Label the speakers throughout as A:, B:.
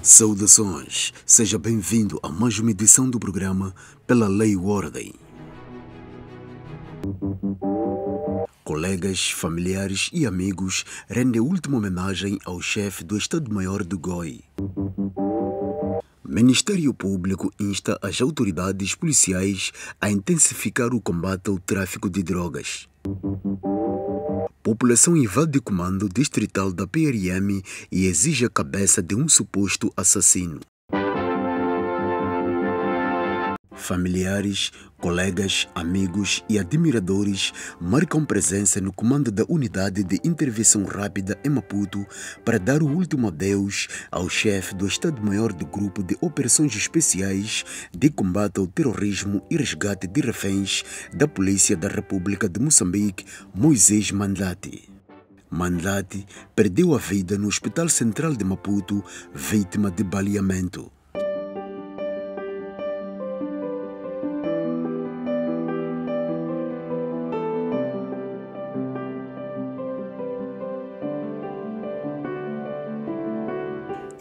A: Saudações, seja bem-vindo a mais uma edição do programa Pela Lei e Ordem. Colegas, familiares e amigos rendem a última homenagem ao chefe do Estado-Maior do GOI. Ministério Público insta as autoridades policiais a intensificar o combate ao tráfico de drogas. População invade comando distrital da PRM e exige a cabeça de um suposto assassino. Familiares, colegas, amigos e admiradores marcam presença no comando da Unidade de Intervenção Rápida em Maputo para dar o último adeus ao chefe do Estado-Maior do Grupo de Operações Especiais de Combate ao Terrorismo e Resgate de Reféns da Polícia da República de Moçambique, Moisés Mandlati. Mandlati perdeu a vida no Hospital Central de Maputo, vítima de baleamento.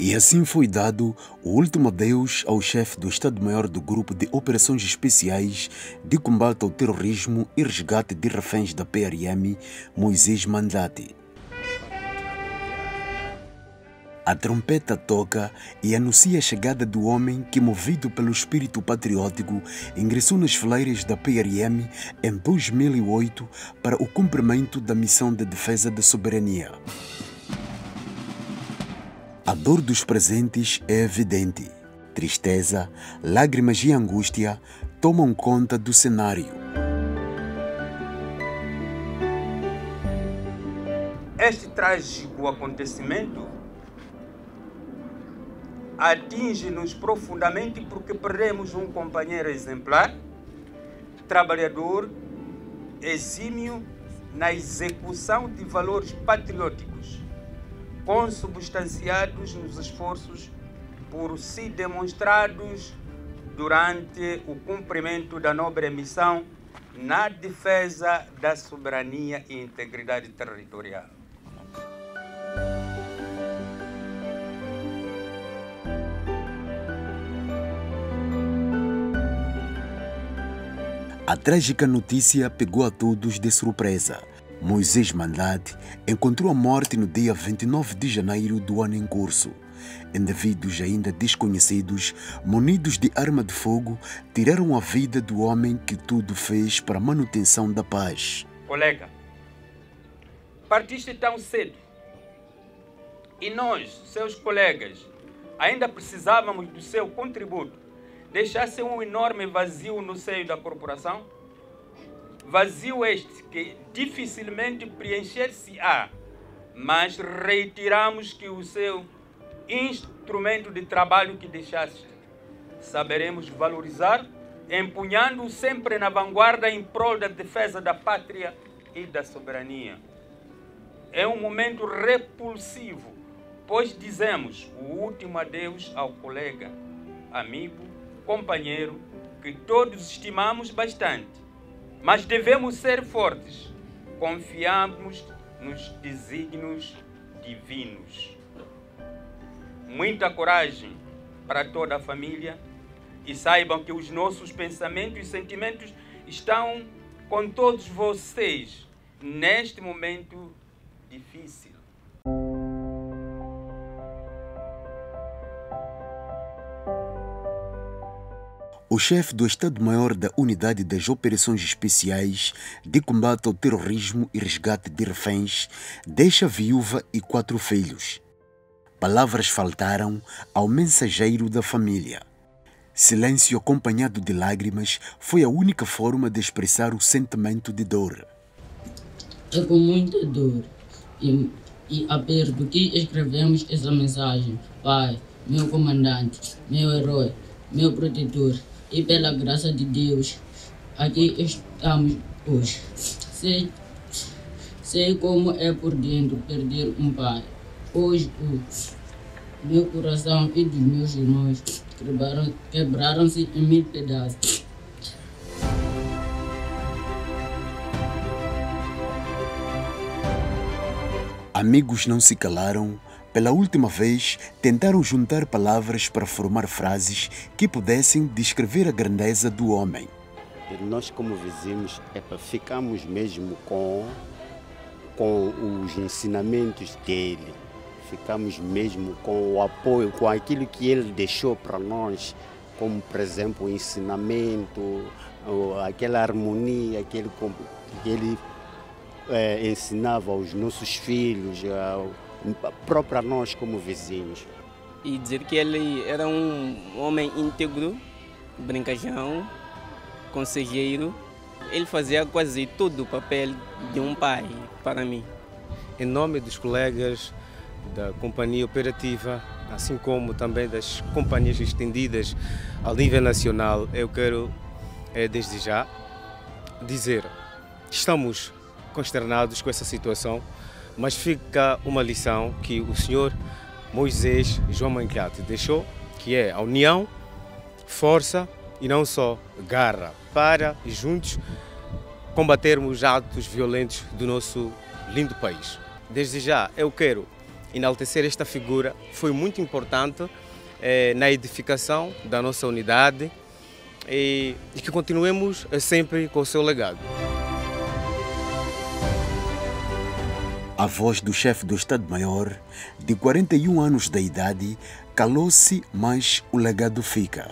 A: E assim foi dado o último adeus ao chefe do Estado-Maior do Grupo de Operações Especiais de Combate ao Terrorismo e Resgate de Reféns da PRM, Moisés Mandlati. A trompeta toca e anuncia a chegada do homem que, movido pelo espírito patriótico, ingressou nas fileiras da PRM em 2008 para o cumprimento da missão de defesa da soberania. A dor dos presentes é evidente. Tristeza, lágrimas e angústia tomam conta do cenário.
B: Este trágico acontecimento atinge-nos profundamente porque perdemos um companheiro exemplar, trabalhador, exímio na execução de valores patrióticos, consubstanciados nos esforços por si demonstrados durante o cumprimento da nobre missão na defesa da soberania e integridade territorial.
A: A trágica notícia pegou a todos de surpresa. Moisés Mandlati encontrou a morte no dia 29 de janeiro do ano em curso. Indivíduos ainda desconhecidos, munidos de arma de fogo, tiraram a vida do homem que tudo fez para a manutenção da paz.
B: Colega, partiste tão cedo e nós, seus colegas, ainda precisávamos do seu contributo. Deixasse um enorme vazio no seio da corporação? Vazio este que dificilmente preencher-se-á, mas reiteramos que o seu instrumento de trabalho que deixaste saberemos valorizar, empunhando-o sempre na vanguarda em prol da defesa da pátria e da soberania. É um momento repulsivo, pois dizemos o último adeus ao colega, amigo, companheiro, que todos estimamos bastante. Mas devemos ser fortes, confiamos nos desígnios divinos. Muita coragem para toda a família e saibam que os nossos pensamentos e sentimentos estão com todos vocês neste momento difícil.
A: O chefe do Estado-Maior da Unidade das Operações Especiais de Combate ao Terrorismo e Resgate de Reféns deixa viúva e 4 filhos. Palavras faltaram ao mensageiro da família. Silêncio acompanhado de lágrimas foi a única forma de expressar o sentimento de dor.
C: É com muita dor e aperto que escrevemos essa mensagem. Pai, meu comandante, meu herói, meu protetor, e pela graça de Deus, aqui estamos hoje. Sei como é por dentro perder um pai. Hoje meu coração e dos meus irmãos quebraram-se em 1000 pedaços.
A: Amigos não se calaram. Pela última vez, tentaram juntar palavras para formar frases que pudessem descrever a grandeza do homem.
D: E nós, como vizinhos, ficamos mesmo com os ensinamentos dele. Ficamos mesmo com o apoio, com aquilo que ele deixou para nós, como, por exemplo, o ensinamento, aquela harmonia que ele ensinava aos nossos filhos, próprio a nós como vizinhos.
E: E dizer que ele era um homem íntegro, brincalhão, conselheiro. Ele fazia quase todo o papel de um pai para mim.
F: Em nome dos colegas da companhia operativa, assim como também das companhias estendidas ao nível nacional, eu quero desde já dizer que estamos consternados com essa situação, mas fica uma lição que o senhor Moisés João Manquete deixou, que é a união, força e não só garra, para juntos combatermos atos violentos do nosso lindo país. Desde já eu quero enaltecer esta figura, foi muito importante na edificação da nossa unidade e que continuemos sempre com o seu legado.
A: A voz do chefe do Estado-Maior, de 41 anos de idade, calou-se, mas o legado fica.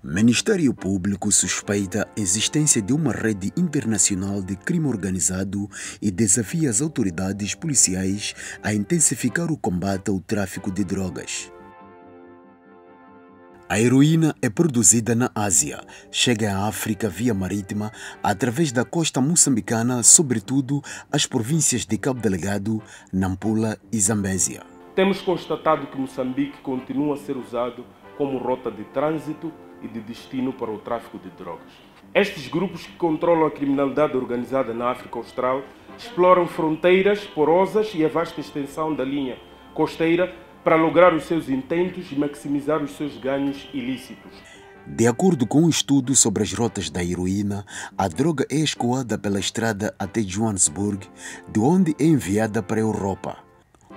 A: Ministério Público suspeita a existência de uma rede internacional de crime organizado e desafia as autoridades policiais a intensificar o combate ao tráfico de drogas. A heroína é produzida na Ásia, chega à África via marítima através da costa moçambicana, sobretudo as províncias de Cabo Delgado, Nampula e Zambésia.
G: Temos constatado que Moçambique continua a ser usado como rota de trânsito e de destino para o tráfico de drogas. Estes grupos que controlam a criminalidade organizada na África Austral exploram fronteiras porosas e a vasta extensão da linha costeira para lograr os seus intentos e maximizar os seus ganhos ilícitos.
A: De acordo com um estudo sobre as rotas da heroína, a droga é escoada pela estrada até Johannesburg, de onde é enviada para a Europa.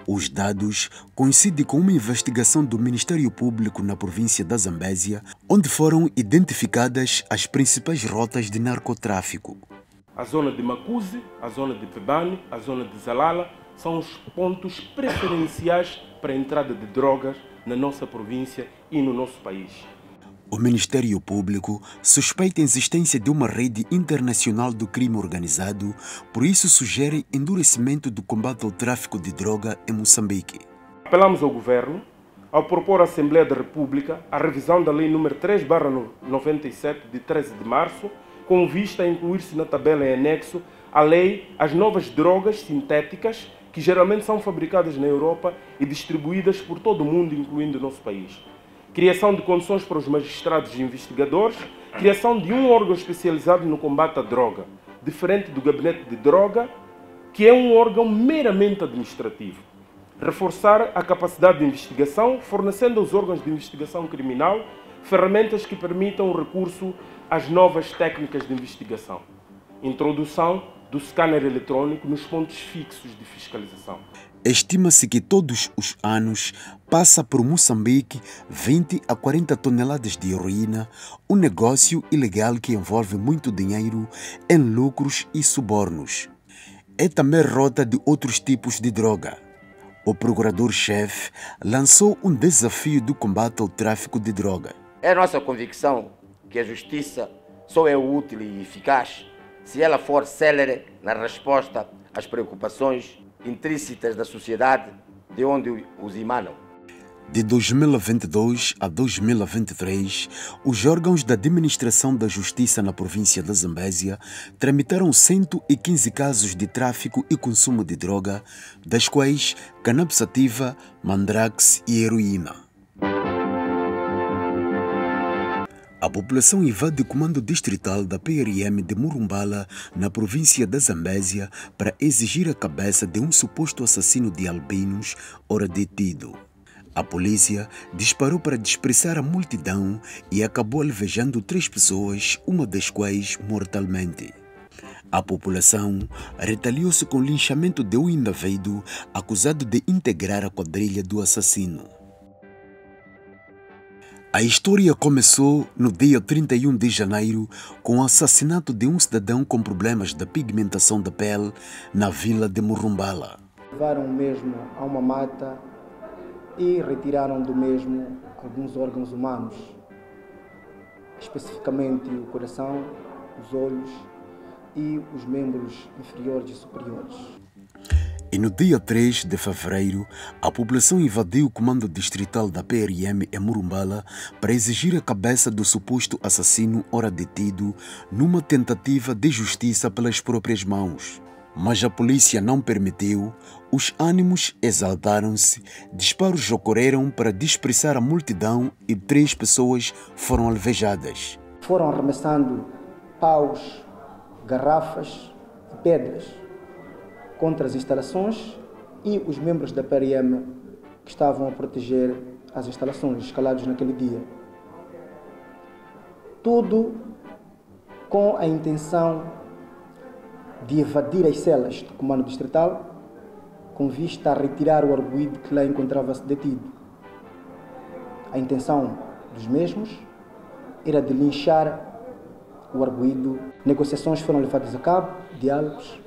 A: Os dados coincidem com uma investigação do Ministério Público na província da Zambésia, onde foram identificadas as principais rotas de narcotráfico.
G: A zona de Makuzi, a zona de Pebane, a zona de Zalala são os pontos preferenciais para a entrada de drogas na nossa província e no nosso país.
A: O Ministério Público suspeita a existência de uma rede internacional do crime organizado, por isso sugere endurecimento do combate ao tráfico de droga em Moçambique.
G: Apelamos ao Governo, ao propor à Assembleia da República a revisão da Lei nº 3/97, de 13 de março, com vista a incluir-se na tabela em anexo à lei as novas drogas sintéticas que geralmente são fabricadas na Europa e distribuídas por todo o mundo, incluindo o nosso país. Criação de condições para os magistrados e investigadores, criação de um órgão especializado no combate à droga, diferente do Gabinete de Droga, que é um órgão meramente administrativo. Reforçar a capacidade de investigação, fornecendo aos órgãos de investigação criminal ferramentas que permitam o recurso às novas técnicas de investigação. Introdução do scanner eletrônico nos pontos fixos de fiscalização.
A: Estima-se que todos os anos passa por Moçambique 20 a 40 toneladas de heroína, um negócio ilegal que envolve muito dinheiro em lucros e subornos. É também rota de outros tipos de droga. O procurador-chefe lançou um desafio do combate ao tráfico de droga.
H: É nossa convicção que a justiça só é útil e eficaz se ela for célere na resposta às preocupações intrínsecas da sociedade de onde os emanam.
A: De 2022 a 2023, os órgãos da Administração da Justiça na província da Zambésia tramitaram 115 casos de tráfico e consumo de droga, das quais cannabis sativa, mandrax e heroína. A população invade o comando distrital da PRM de Murumbala, na província da Zambésia, para exigir a cabeça de um suposto assassino de albinos, ora detido. A polícia disparou para dispersar a multidão e acabou alvejando 3 pessoas, uma das quais mortalmente. A população retaliou-se com o linchamento de um indivíduo acusado de integrar a quadrilha do assassino. A história começou no dia 31 de janeiro com o assassinato de um cidadão com problemas de pigmentação da pele na vila de Murumbala.
I: Levaram o mesmo a uma mata e retiraram do mesmo alguns órgãos humanos, especificamente o coração, os olhos e os membros inferiores e superiores.
A: E no dia 3 de fevereiro, a população invadiu o comando distrital da PRM em Murumbala para exigir a cabeça do suposto assassino ora detido numa tentativa de justiça pelas próprias mãos. Mas a polícia não permitiu, os ânimos exaltaram-se, disparos ocorreram para dispersar a multidão e 3 pessoas foram alvejadas.
I: Foram arremessando paus, garrafas e pedras contra as instalações e os membros da PRM que estavam a proteger as instalações escalados naquele dia. Tudo com a intenção de evadir as celas do comando distrital com vista a retirar o arguido que lá encontrava-se detido. A intenção dos mesmos era de linchar o arguido. Negociações foram levadas a cabo, diálogos,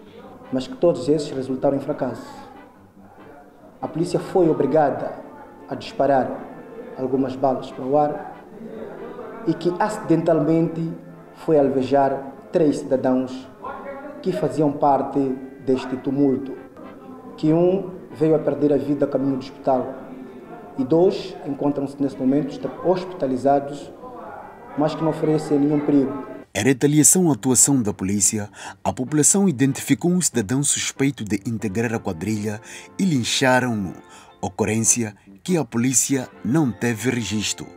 I: mas que todos esses resultaram em fracasso. A polícia foi obrigada a disparar algumas balas para o ar e que acidentalmente foi alvejar 3 cidadãos que faziam parte deste tumulto, que um veio a perder a vida a caminho do hospital e 2 encontram-se nesse momento hospitalizados, mas que não oferecem nenhum perigo.
A: Em retaliação à atuação da polícia, a população identificou um cidadão suspeito de integrar a quadrilha e lincharam-no, ocorrência que a polícia não teve registro.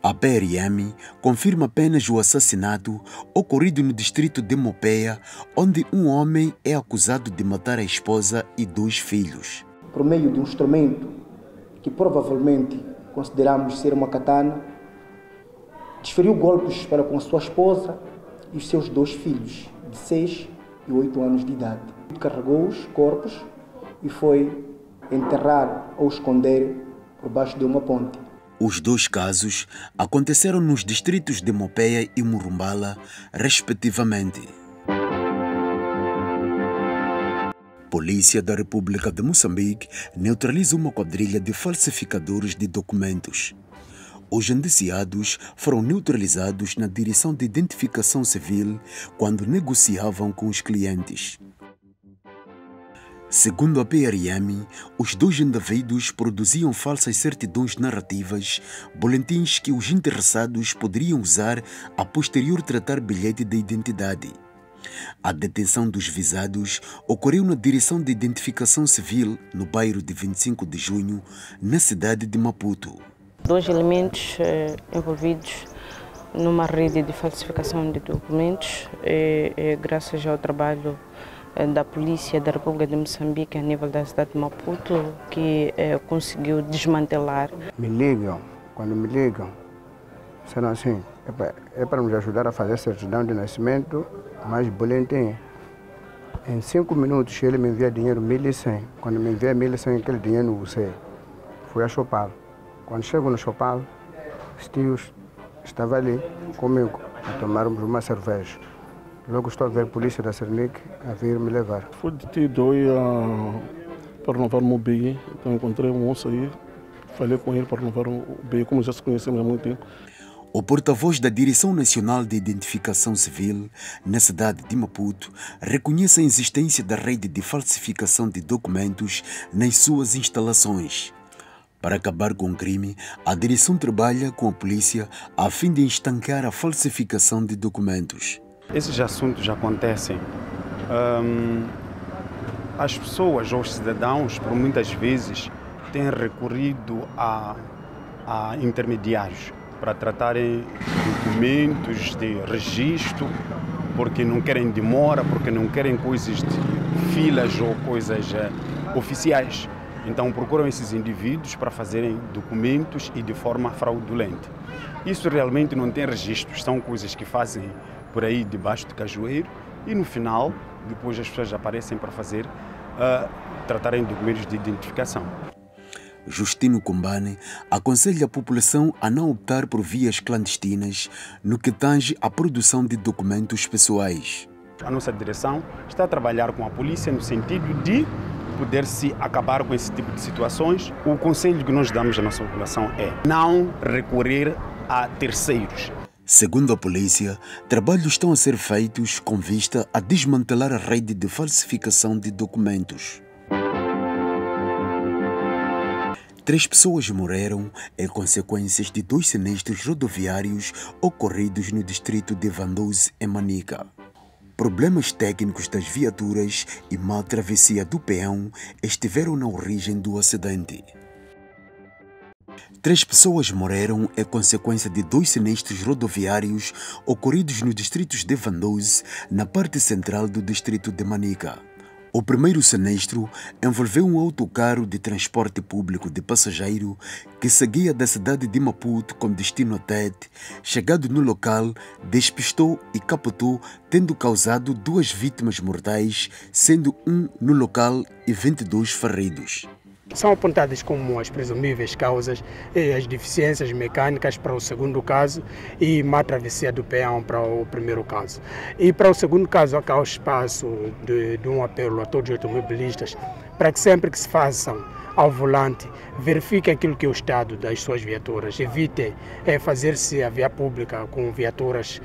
A: A PRM confirma apenas o assassinato ocorrido no distrito de Mopeia, onde um homem é acusado de matar a esposa e 2 filhos.
I: Por meio de um instrumento que provavelmente consideramos ser uma katana, desferiu golpes para com a sua esposa e os seus 2 filhos, de 6 e 8 anos de idade. Carregou os corpos e foi enterrar ou esconder por baixo de uma ponte.
A: Os 2 casos aconteceram nos distritos de Mopeia e Murumbala, respectivamente. Polícia da República de Moçambique neutraliza uma quadrilha de falsificadores de documentos. Os indiciados foram neutralizados na Direção de Identificação Civil quando negociavam com os clientes. Segundo a PRM, os 2 indivíduos produziam falsas certidões narrativas, boletins que os interessados poderiam usar a posterior tratar bilhete de identidade. A detenção dos visados ocorreu na Direção de Identificação Civil, no bairro de 25 de junho, na cidade de Maputo.
J: 2 elementos envolvidos numa rede de falsificação de documentos, graças ao trabalho da Polícia da República de Moçambique a nível da cidade de Maputo, que conseguiu desmantelar.
K: Me ligam, quando me ligam, disseram assim, é para nos ajudar a fazer certidão de nascimento, mais boletim. Em 5 minutos ele me envia dinheiro 1.100. Quando me envia 1.100, aquele dinheiro não usei. Fui a Chopal. Quando chego no Chopal, os tios estavam ali comigo a tomarmos uma cerveja. Logo estou a ver a polícia da Cernic a vir me levar.
L: Fui detido para renovar o meu BI, então encontrei um moço aí, falei com ele para renovar o BI, como já se conhecemos há muito tempo.
A: O porta-voz da Direção Nacional de Identificação Civil, na cidade de Maputo, reconhece a existência da rede de falsificação de documentos nas suas instalações. Para acabar com o crime, a direção trabalha com a polícia a fim de estancar a falsificação de documentos.
M: Esses assuntos acontecem. As pessoas ou os cidadãos, por muitas vezes, têm recorrido a intermediários para tratarem documentos de registro, porque não querem demora, porque não querem coisas de filas ou coisas oficiais. Então procuram esses indivíduos para fazerem documentos e de forma fraudulenta. Isso realmente não tem registro, são coisas que fazem por aí debaixo do cajueiro e no final, depois as pessoas aparecem para fazer, tratarem documentos de identificação.
A: Justino Combane aconselha a população a não optar por vias clandestinas no que tange à produção de documentos pessoais.
M: A nossa direção está a trabalhar com a polícia no sentido de poder-se acabar com esse tipo de situações. O conselho que nós damos à nossa população é não recorrer a terceiros.
A: Segundo a polícia, trabalhos estão a ser feitos com vista a desmantelar a rede de falsificação de documentos. 3 pessoas morreram em consequências de 2 sinistros rodoviários ocorridos no distrito de Vandouze, em Manica. Problemas técnicos das viaturas e má travessia do peão estiveram na origem do acidente. 3 pessoas morreram em consequência de 2 sinistros rodoviários ocorridos nos distritos de Vandouze, na parte central do distrito de Manica. O primeiro sinistro envolveu um autocarro de transporte público de passageiro que seguia da cidade de Maputo com destino a Tete. Chegado no local, despistou e capotou, tendo causado 2 vítimas mortais, sendo 1 no local e 22 feridos.
N: São apontadas como as presumíveis causas as deficiências mecânicas para o segundo caso e má travessia do peão para o primeiro caso. E para o segundo caso, há o espaço de um apelo a todos os automobilistas para que sempre que se façam ao volante, verifiquem aquilo que é o estado das suas viaturas, evitem fazer-se a via pública com viaturas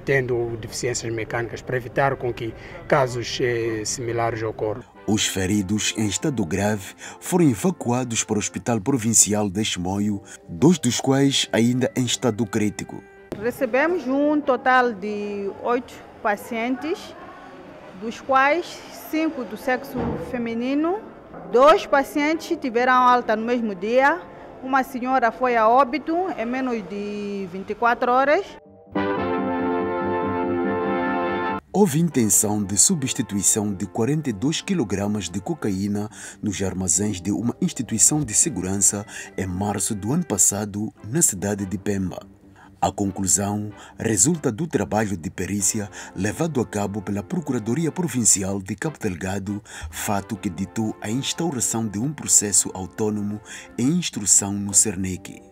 N: tendo deficiências mecânicas para evitar com que casos similares ocorram.
A: Os feridos em estado grave foram evacuados para o Hospital Provincial de Chimoio, 2 dos quais ainda em estado crítico.
O: Recebemos um total de 8 pacientes, dos quais 5 do sexo feminino. 2 pacientes tiveram alta no mesmo dia. Uma senhora foi a óbito em menos de 24 horas.
A: Houve intenção de substituição de 42 kg de cocaína nos armazéns de uma instituição de segurança em março do ano passado na cidade de Pemba. A conclusão resulta do trabalho de perícia levado a cabo pela Procuradoria Provincial de Cabo Delgado, fato que ditou a instauração de um processo autônomo em instrução no Cernic.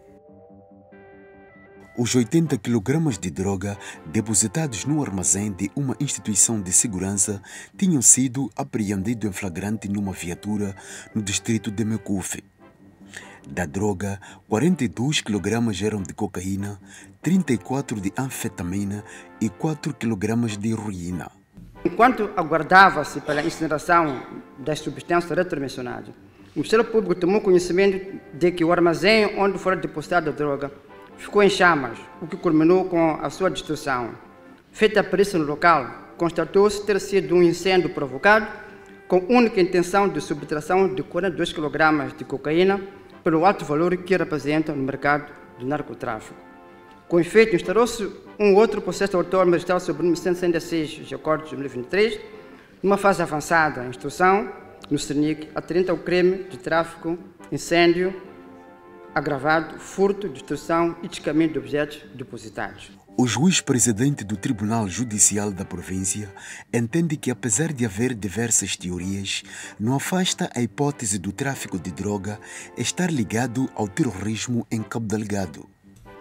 A: Os 80 kg de droga depositados no armazém de uma instituição de segurança tinham sido apreendidos em flagrante numa viatura no distrito de Mecufe. Da droga, 42 kg eram de cocaína, 34 de anfetamina e 4 kg de heroína.
P: Enquanto aguardava-se pela incineração das substâncias retromencionadas, o Ministério Público tomou conhecimento de que o armazém onde fora depositada a droga ficou em chamas, o que culminou com a sua destruição. Feita a perícia no local, constatou-se ter sido um incêndio provocado com única intenção de subtração de 42 kg de cocaína pelo alto valor que representa no mercado do narcotráfico. Com efeito, instaurou-se um outro processo autônomo registrado sob o número 166 de acordo de 2023, numa fase avançada em instrução no Cernic, aterente ao crime de tráfico, incêndio agravado, furto, destruição e descaminho de objetos depositados.
A: O juiz-presidente do Tribunal Judicial da província entende que, apesar de haver diversas teorias, não afasta a hipótese do tráfico de droga estar ligado ao terrorismo em Cabo Delgado.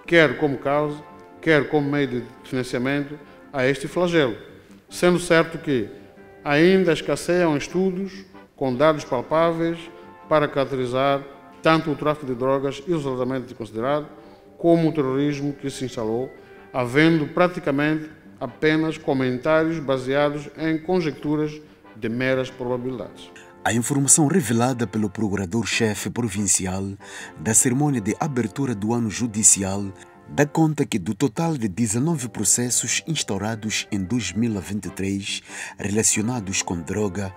L: Quer como causa, quer como meio de financiamento a este flagelo, sendo certo que ainda escasseiam estudos com dados palpáveis para caracterizar tanto o tráfico de drogas isoladamente considerado, como o terrorismo que se instalou, havendo praticamente apenas comentários baseados em conjecturas de meras probabilidades.
A: A informação revelada pelo procurador-chefe provincial da cerimônia de abertura do ano judicial dá conta que do total de 19 processos instaurados em 2023 relacionados com droga,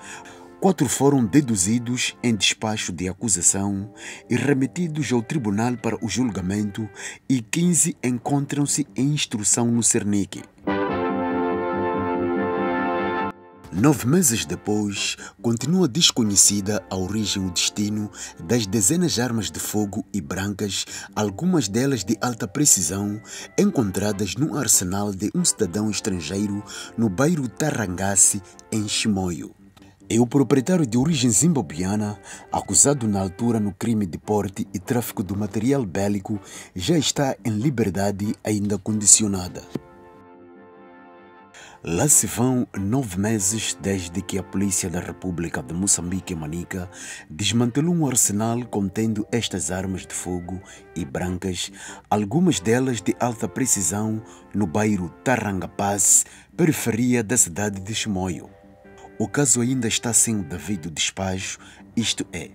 A: 4 foram deduzidos em despacho de acusação e remetidos ao tribunal para o julgamento e 15 encontram-se em instrução no Cernic. 9 meses depois, continua desconhecida a origem e o destino das dezenas de armas de fogo e brancas, algumas delas de alta precisão, encontradas no arsenal de um cidadão estrangeiro no bairro Tarrangasse, em Chimoio. E o proprietário de origem zimbabuiana, acusado na altura no crime de porte e tráfico de material bélico, já está em liberdade ainda condicionada. Lá se vão 9 meses desde que a Polícia da República de Moçambique e Manica desmantelou um arsenal contendo estas armas de fogo e brancas, algumas delas de alta precisão, no bairro Tarrangapaz, periferia da cidade de Chimoio. O caso ainda está sem o devido despacho, isto é,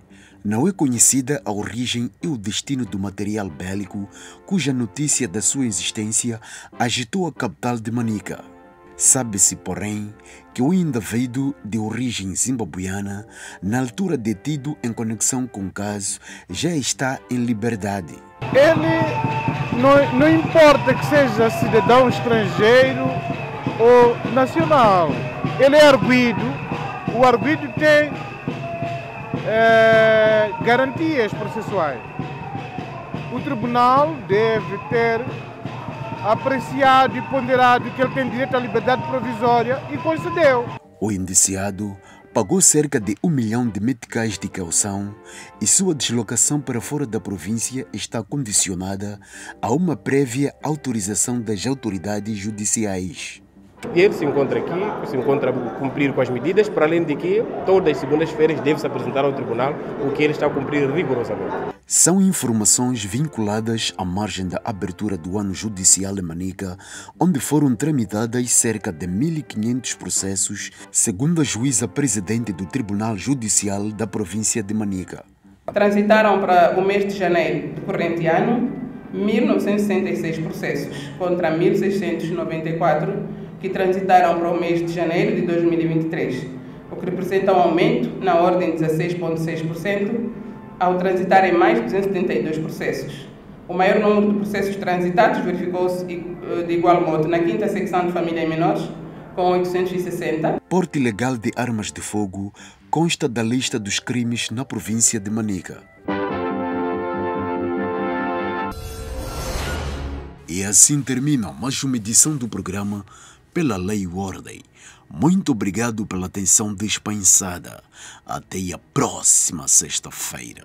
A: não é conhecida a origem e o destino do material bélico, cuja notícia da sua existência agitou a capital de Manica. Sabe-se, porém, que o indivíduo de origem zimbabuiana, na altura detido em conexão com o caso, já está em liberdade.
Q: Ele não importa que seja cidadão estrangeiro ou nacional, ele é arguido. O arguido tem garantias processuais. O tribunal deve ter apreciado e ponderado que ele tem direito à liberdade provisória e concedeu.
A: O indiciado pagou cerca de 1 milhão de meticais de caução e sua deslocação para fora da província está condicionada a uma prévia autorização das autoridades judiciais.
G: Ele se encontra aqui, se encontra a cumprir com as medidas, para além de que todas as segundas-feiras deve se apresentar ao tribunal, o que ele está a cumprir rigorosamente.
A: São informações vinculadas à margem da abertura do ano judicial em Manica, onde foram tramitadas cerca de 1.500 processos, segundo a juíza presidente do Tribunal Judicial da província de Manica.
R: Transitaram para o mês de janeiro do corrente ano 1.966 processos, contra 1.694 que transitaram para o mês de janeiro de 2023, o que representa um aumento na ordem de 16,6%, ao transitarem mais de 272 processos. O maior número de processos transitados verificou-se de igual modo na 5ª secção de família e menores, com 860.
A: Porte ilegal de armas de fogo consta da lista dos crimes na província de Manica. E assim termina mais uma edição do programa Pela Lei e Ordem. Muito obrigado pela atenção dispensada. Até a próxima sexta-feira.